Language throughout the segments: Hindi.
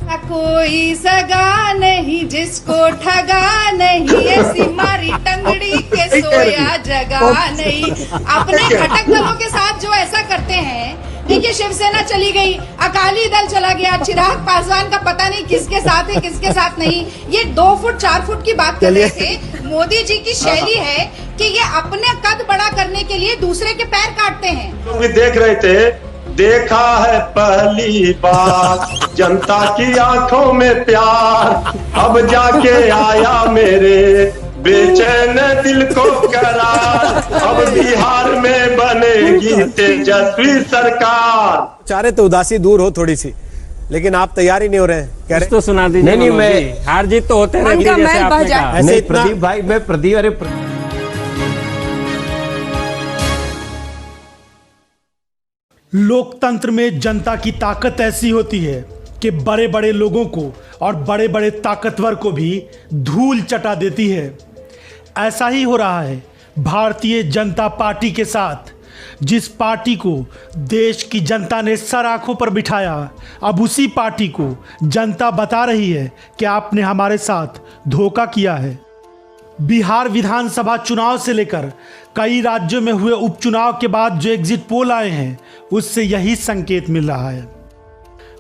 कोई सगा नहीं जिसको ठगा नहीं, ऐसी मारी टंगड़ी के सोया जगा नहीं। अपने घटक दलों के साथ जो ऐसा करते हैं, देखिए शिवसेना चली गई, अकाली दल चला गया, चिराग पासवान का पता नहीं किसके साथ है किसके साथ नहीं। ये 2 फुट 4 फुट की बात कर रहे थे। मोदी जी की शैली है कि ये अपने कद बड़ा करने के लिए दूसरे के पैर काटते हैं। लोग भी देख रहे थे, देखा है पहली बार जनता की आंखों में प्यार, अब जाके आया मेरे बेचैन दिल को करार, अब बिहार में बनेगी तेजस्वी सरकार। चाहे तो उदासी दूर हो थोड़ी सी, लेकिन आप तैयार ही नहीं हो रहे हैं। कह रहे तो सुना दीजिए। नहीं मैं हार जीत तो होते रहती है, जैसे आपने कहा। नहीं प्रदीप भाई, मैं प्रदीप अरे लोकतंत्र में जनता की ताकत ऐसी होती है कि बड़े बड़े लोगों को और बड़े बड़े ताकतवर को भी धूल चटा देती है। ऐसा ही हो रहा है भारतीय जनता पार्टी के साथ। जिस पार्टी को देश की जनता ने सर आंखों पर बिठाया, अब उसी पार्टी को जनता बता रही है कि आपने हमारे साथ धोखा किया है। बिहार विधानसभा चुनाव से लेकर कई राज्यों में हुए उपचुनाव के बाद जो एग्जिट पोल आए हैं, उससे यही संकेत मिल रहा है।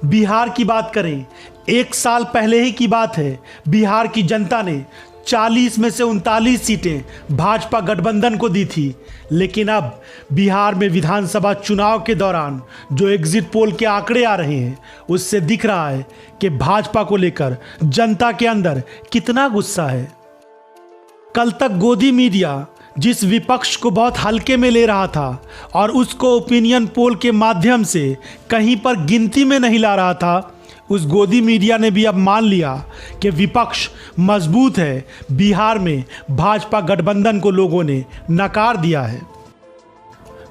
बिहार की बात करें, 1 साल पहले ही की बात है, बिहार की जनता ने 40 में से 39 सीटें भाजपा गठबंधन को दी थी। लेकिन अब बिहार में विधानसभा चुनाव के दौरान जो एग्जिट पोल के आंकड़े आ रहे हैं, उससे दिख रहा है कि भाजपा को लेकर जनता के अंदर कितना गुस्सा है। कल तक गोदी मीडिया जिस विपक्ष को बहुत हल्के में ले रहा था और उसको ओपिनियन पोल के माध्यम से कहीं पर गिनती में नहीं ला रहा था, उस गोदी मीडिया ने भी अब मान लिया कि विपक्ष मजबूत है। बिहार में भाजपा गठबंधन को लोगों ने नकार दिया है।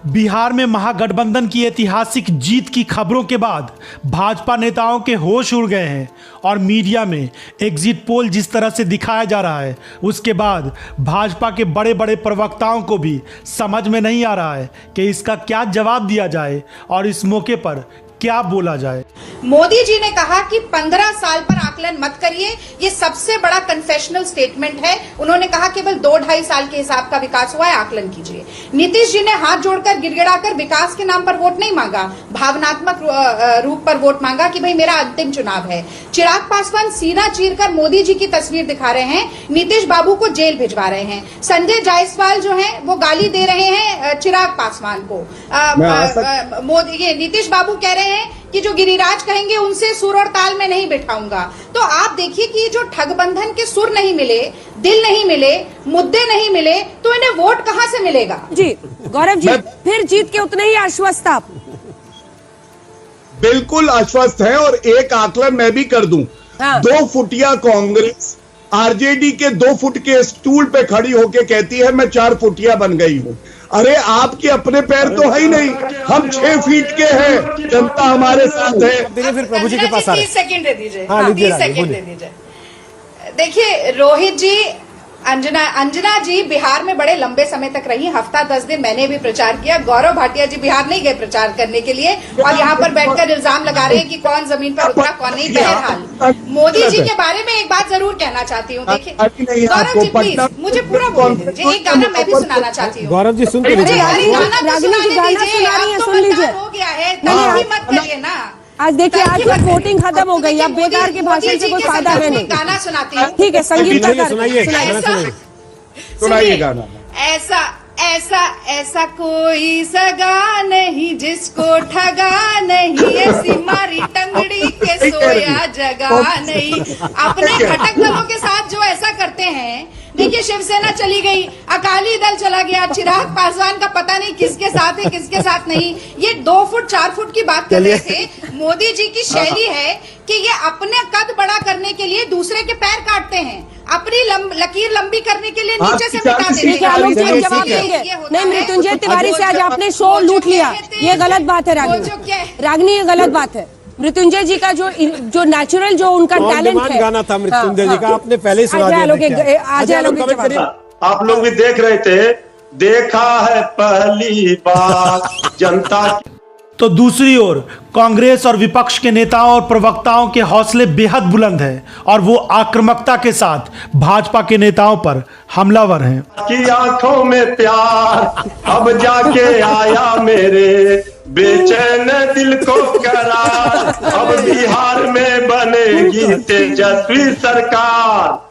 बिहार में महागठबंधन की ऐतिहासिक जीत की खबरों के बाद भाजपा नेताओं के होश उड़ गए हैं और मीडिया में एग्जिट पोल जिस तरह से दिखाया जा रहा है, उसके बाद भाजपा के बड़े बड़े प्रवक्ताओं को भी समझ में नहीं आ रहा है कि इसका क्या जवाब दिया जाए और इस मौके पर क्या बोला जाए। मोदी जी ने कहा कि 15 साल पर आकलन मत करिए, ये सबसे बड़ा कन्फेशनल स्टेटमेंट है। उन्होंने कहा केवल 2-2.5 साल के हिसाब का विकास हुआ है, आकलन कीजिए। नीतीश जी ने हाथ जोड़कर गिड़गिड़ाकर विकास के नाम पर वोट नहीं मांगा, भावनात्मक रूप पर वोट मांगा कि भाई मेरा अंतिम चुनाव है। चिराग पासवान सीना चीरकर मोदी जी की तस्वीर दिखा रहे हैं, नीतीश बाबू को जेल भिजवा रहे हैं। संजय जायसवाल जो है वो गाली दे रहे हैं चिराग पासवान को। मोदी ये नीतीश बाबू कह रहे हैं कि जो गिरिराज कहेंगे उनसे सुर और ताल में नहीं बैठाऊंगा। तो आप देखिए कि जो ठगबंधन के सुर नहीं मिले, दिल नहीं मिले, मुद्दे नहीं मिले, तो इन्हें वोट कहां से मिलेगा? जी गौरव जी, फिर जीत के उतने ही आश्वस्त आप? बिल्कुल आश्वस्त है। और एक आकलन मैं भी कर दूं, 2 फुटिया कांग्रेस आरजेडी के 2 फुट के स्टूल पे खड़ी होके कहती है मैं 4 फुटिया बन गई हूं। अरे आपके अपने पैर तो है ही नहीं, हम 6 फीट के हैं, जनता हमारे साथ है। फिर प्रभु जी के पास 30 सेकंड दे दीजिए। हाँ, 30 सेकंड दे दीजिए। देखिए रोहित जी, अंजना जी बिहार में बड़े लंबे समय तक रही, हफ्ता 10 दिन मैंने भी प्रचार किया। गौरव भाटिया जी बिहार नहीं गए प्रचार करने के लिए और यहाँ पर बैठकर इल्जाम लगा रहे हैं कि कौन जमीन पर उतरा कौन नहीं। बहरहाल मोदी जी के बारे में एक बात जरूर कहना चाहती हूँ। देखिए गौरव जी प्लीज मुझे पूरा बोलने दीजिए, एक गाना मैं भी सुनाना चाहती हूँ। गौरव जी सुन लीजिए, गाना हो गया है, मत करिए ना। आज देखिए, आज तक वोटिंग खत्म हो गई, अब बेकार के भाषण से कोई फायदा है नहीं। गाना सुनाती हूँ, ठीक है, संगीत सुनाइए गाना। ऐसा कोई सगा नहीं जिसको ठगा नहीं, ऐसी मारी टंगड़ी के सोया जगा नहीं। अपने घटक दलों के साथ जो ऐसा करते हैं, देखिए शिवसेना चली गई, अकाली दल चला गया, चिराग पासवान का पता नहीं किसके साथ है किसके साथ नहीं। ये 2 फुट 4 फुट की बात कर रहे थे। मोदी जी की शैली है कि ये अपने कद बड़ा करने के लिए दूसरे के पैर काटते हैं, अपनी लकीर लंबी करने के लिए नीचे से मिटा देते हैं। नहीं, मृत्युंजय तिवारी से आज आपने शो लूट लिया, ये गलत बात है रागिनी, ये गलत बात है। मृत्युंजय जी का जो नेचुरल जो उनका टैलेंट है, गाना था मृत्युंजय जी का, आपने पहले ही सुना दिया। आप लोग भी देख रहे थे, देखा है पहली बार जनता। तो दूसरी ओर कांग्रेस और विपक्ष के नेताओं और प्रवक्ताओं के हौसले बेहद बुलंद हैं और वो आक्रामकता के साथ भाजपा के नेताओं पर हमलावर हैं। की आंखों में प्यार अब जाके आया मेरे बेचैन दिल को करार, अब बिहार में बनेगी तेजस्वी सरकार।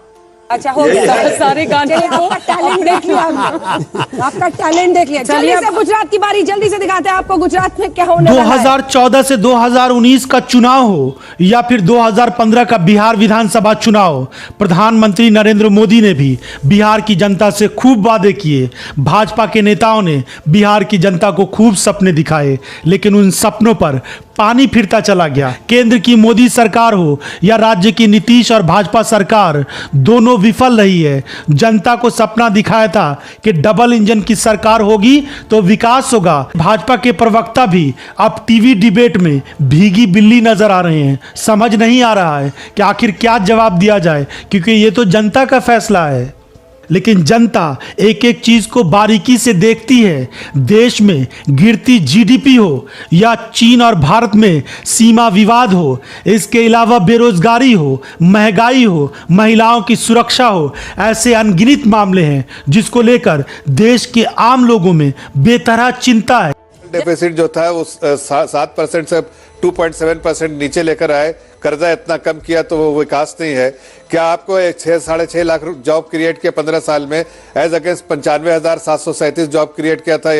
अच्छा हो गया, सारे गाने आपका टैलेंट देख लिया हमने, आपका टैलेंट देख लिया। चलिए से गुजरात की बारी, जल्दी से दिखाते हैं आपको गुजरात में क्या होने वाला है। 2014 से 2019 का चुनाव हो या फिर 2015 का बिहार विधानसभा चुनाव, प्रधानमंत्री नरेंद्र मोदी ने भी बिहार की जनता से खूब वादे किए। भाजपा के नेताओं ने बिहार की जनता को खूब सपने दिखाए, लेकिन उन सपनों पर पानी फिरता चला गया। केंद्र की मोदी सरकार हो या राज्य की नीतीश और भाजपा सरकार, दोनों विफल रही है। जनता को सपना दिखाया था कि डबल इंजन की सरकार होगी तो विकास होगा। भाजपा के प्रवक्ता भी अब टीवी डिबेट में भीगी बिल्ली नजर आ रहे हैं। समझ नहीं आ रहा है कि आखिर क्या जवाब दिया जाए, क्योंकि ये तो जनता का फैसला है। लेकिन जनता एक एक चीज को बारीकी से देखती है। देश में गिरती जीडीपी हो या चीन और भारत में सीमा विवाद हो, इसके अलावा बेरोजगारी हो, महंगाई हो, महिलाओं की सुरक्षा हो, ऐसे अनगिनत मामले हैं जिसको लेकर देश के आम लोगों में बेतरह चिंता है। डेफिसिट जो था वो 7% से 2.7% नीचे लेकर आए, कर्जा इतना कम किया तो वो विकास नहीं है। क्या आपको 6-6.5 लाख जॉब क्रिएट किया 15 साल में, एज अगेंस्ट 95,737 जॉब क्रिएट किया था।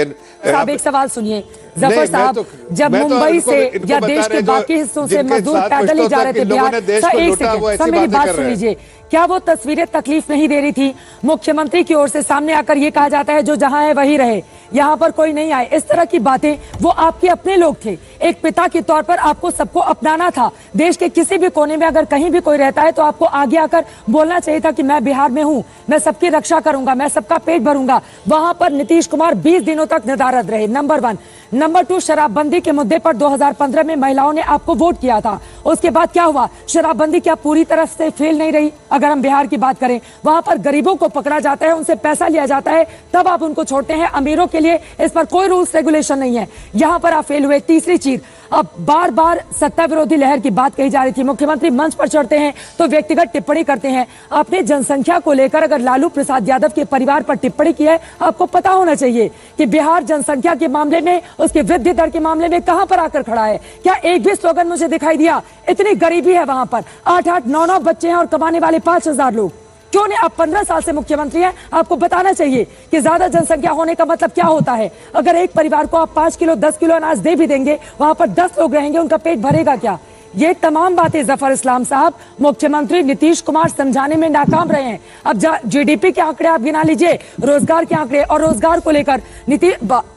साहब एक सवाल सुनिए जफर साहब, जब मुंबई से या देश के बाकी हिस्सों से मजदूर पैदल ही जा रहे थे बिहार, एक सेकंड सर मेरी बात सुन लीजिए, क्या वो तस्वीरें तकलीफ नहीं दे रही थी? मुख्यमंत्री की ओर से सामने आकर ये कहा जाता है जो जहां है वही रहे, यहाँ पर कोई नहीं आए, इस तरह की बातें। वो आपके अपने लोग थे, एक पिता के तौर पर आपको सबको अपनाना था। देश के किसी भी कोने में अगर कहीं भी कोई रहता है तो आपको आगे आकर बोलना चाहिए था कि मैं बिहार में हूँ, मैं सबकी रक्षा करूंगा, मैं सबका पेट भरूंगा। वहां पर नीतीश कुमार 20 दिनों तक नदारद रहे, नंबर 1। नंबर 2, शराबबंदी के मुद्दे पर 2015 में महिलाओं ने आपको वोट किया था। उसके बाद क्या हुआ? शराबबंदी क्या पूरी तरह से फेल नहीं रही? अगर हम बिहार की बात करें, वहां पर गरीबों को पकड़ा जाता है, उनसे पैसा लिया जाता है, तब आप उनको छोड़ते हैं। अमीरों के लिए इस पर कोई रूल्स रेगुलेशन नहीं है, यहां पर आप फेल हुए। तीसरी चीज, अब बार बार सत्ता विरोधी लहर की बात कही जा रही थी, मुख्यमंत्री मंच पर चढ़ते हैं तो व्यक्तिगत टिप्पणी करते हैं। आपने जनसंख्या को लेकर अगर लालू प्रसाद यादव के परिवार पर टिप्पणी की है, आपको पता होना चाहिए कि बिहार जनसंख्या के मामले में, उसके वृद्धि दर के मामले में कहां पर आकर खड़ा है। क्या एक भी स्लोगन मुझे दिखाई दिया? इतनी गरीबी है वहां पर, 8-8, 9-9 बच्चे हैं और कमाने वाले 5,000 लोग। क्यों नहीं? आप 15 साल से मुख्यमंत्री हैं, आपको बताना चाहिए कि ज्यादा जनसंख्या होने का मतलब क्या होता है। अगर एक परिवार को आप 5 किलो 10 किलो अनाज दे भी देंगे, वहां पर 10 लोग रहेंगे, उनका पेट भरेगा क्या? ये तमाम बातें जफर इस्लाम साहब, मुख्यमंत्री नीतीश कुमार समझाने में नाकाम रहे हैं। अब जीडीपी के आंकड़े आप गिना लीजिए, रोजगार के आंकड़े, और रोजगार को लेकर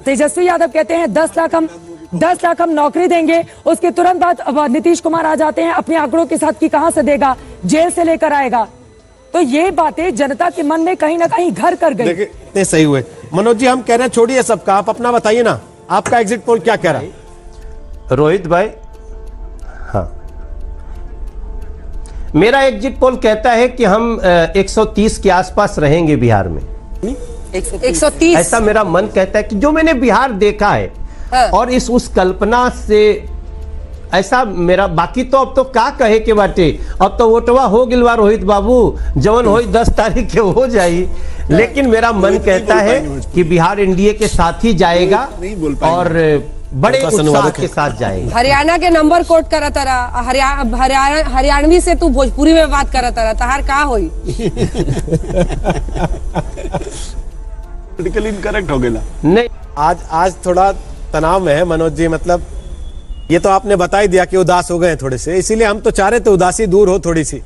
तेजस्वी यादव कहते हैं 10 लाख हम नौकरी देंगे। उसके तुरंत बाद नीतीश कुमार आ जाते हैं अपने आंकड़ों के साथ कि कहां से देगा, जेल से लेकर आएगा। तो ये बातें जनता के मन में कहीं ना कहीं घर कर गई। देखिए सही हुए। मनोज जी, हम कह रहे हैं छोड़िए सबका, आप अपना बताइए ना, आपका एग्जिट पोल क्या कह रहा है? रोहित भाई, हाँ, मेरा एग्जिट पोल कहता है कि हम 130 के आसपास रहेंगे बिहार में। 130 ऐसा मेरा मन कहता है कि जो मैंने बिहार देखा है, और उस कल्पना से ऐसा मेरा, बाकी तो अब तो क्या कहे के बाटे, अब तो वोटवा हो गिलवा रोहित बाबू, जवन हो 10 तारीख के हो जाई। लेकिन मेरा मन कहता है कि बिहार एनडीए के साथ ही जाएगा और बड़े उत्साह के साथ जाएगा। हरियाणा के नंबर कोट करा तारा, हरियाणवी से तू भोजपुरी में बात करा तारा, तहार का होई? पॉलिटिकली इनकरेक्ट हो गया। नहीं, आज थोड़ा तनाव में है मनोज जी। मतलब ये तो आपने बता ही दिया कि उदास हो गए हैं थोड़े से, इसीलिए हम तो चाह रहे थे उदासी दूर हो थोड़ी सी,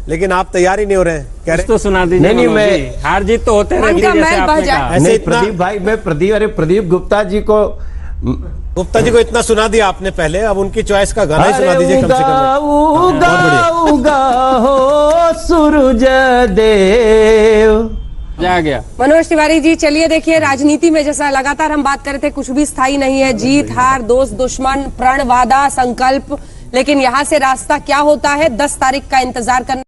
लेकिन आप तैयार ही नहीं हो रहे हैं। कह रहे तो सुना दीजिए। नहीं, मैं हार जीत तो होते रहेगी जैसे आपने कहा। नहीं प्रदीप भाई, मैं प्रदीप गुप्ता जी को इतना सुना दिया आपने पहले, अब उनकी चॉइस का गाना ही सुना दीजिए कम से कम। उगा हो सूरज देव। जा गया मनोज तिवारी जी, चलिए देखिए, राजनीति में जैसा लगातार हम बात कर रहे थे, कुछ भी स्थायी नहीं है। जीत हार, दोस्त दुश्मन, प्रण वादा संकल्प, लेकिन यहाँ से रास्ता क्या होता है 10 तारीख का इंतजार करना।